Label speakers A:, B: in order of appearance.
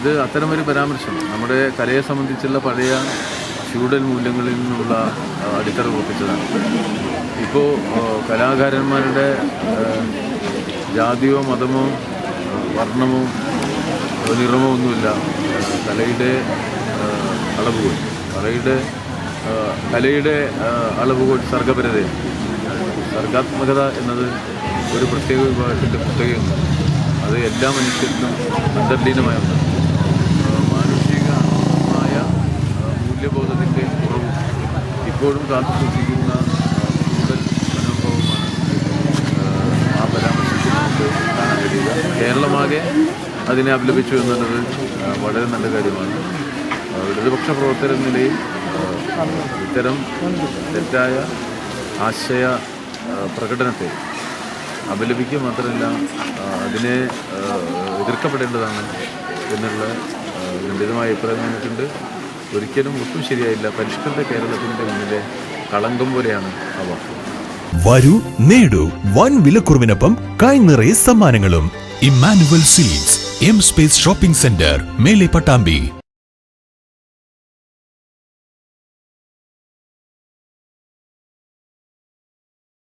A: ഇത് അത്തരമൊരു പരാമർശം നമ്മുടെ കലയെ സംബന്ധിച്ചുള്ള പഴയ ഫ്യൂഡൽ മൂല്യങ്ങളിൽ നിന്നുള്ള അടിത്തറ ഉറപ്പിച്ചതാണ്. ഇപ്പോൾ കലാകാരന്മാരുടെ ജാതിയോ മതമോ വർണ്ണമോ നിറമോ ഒന്നുമില്ല. കലയുടെ അളവുകൾ കലയുടെ അളവുകൾ സർഗപരതയാണ്. സർഗാത്മകത എന്നത് ഒരു പ്രത്യേക വിഭാഗത്തിൻ്റെ പ്രത്യേകതയാണ്. അത് എല്ലാ മനുഷ്യർക്കും അന്തർലീനമായ ഒന്നാണ്. മാനുഷികമായ മൂല്യബോധത്തിൻ്റെ കുറവും ഇപ്പോഴും കാത്തു സൂക്ഷിക്കുന്ന കൂടുതൽ മനോഭാവമാണ് ആ പരാമർശത്തിൽ നമുക്ക് കാണാൻ കഴിയുക. കേരളമാകെ അതിനെ അപലപിച്ചു എന്നുള്ളത് വളരെ നല്ല കാര്യമാണ്. ഇടതുപക്ഷ പ്രവർത്തകർ എന്ന നിലയിൽ ഇത്തരം തെറ്റായ ആശയ പ്രകടനത്തെ അപലപിക്കുക മാത്രമല്ല അതിനെ എതിർക്കപ്പെടേണ്ടതാണ് എന്നുള്ള ഖണ്ഡിതമായ അഭിപ്രായം നമുക്കുണ്ട്. ഒരിക്കലും ഒട്ടും ശരിയായില്ല. പരിഷ്കൃത കേരളത്തിൻ്റെ മുന്നിലെ കളങ്കം പോലെയാണ് അവ.
B: വരൂ നേടൂ വൻ വിലക്കുറവിനൊപ്പം കൈനിറയെ സമ്മാനങ്ങളും. Emmanuel silks M space shopping centre, മേലെ പട്ടാമ്പി.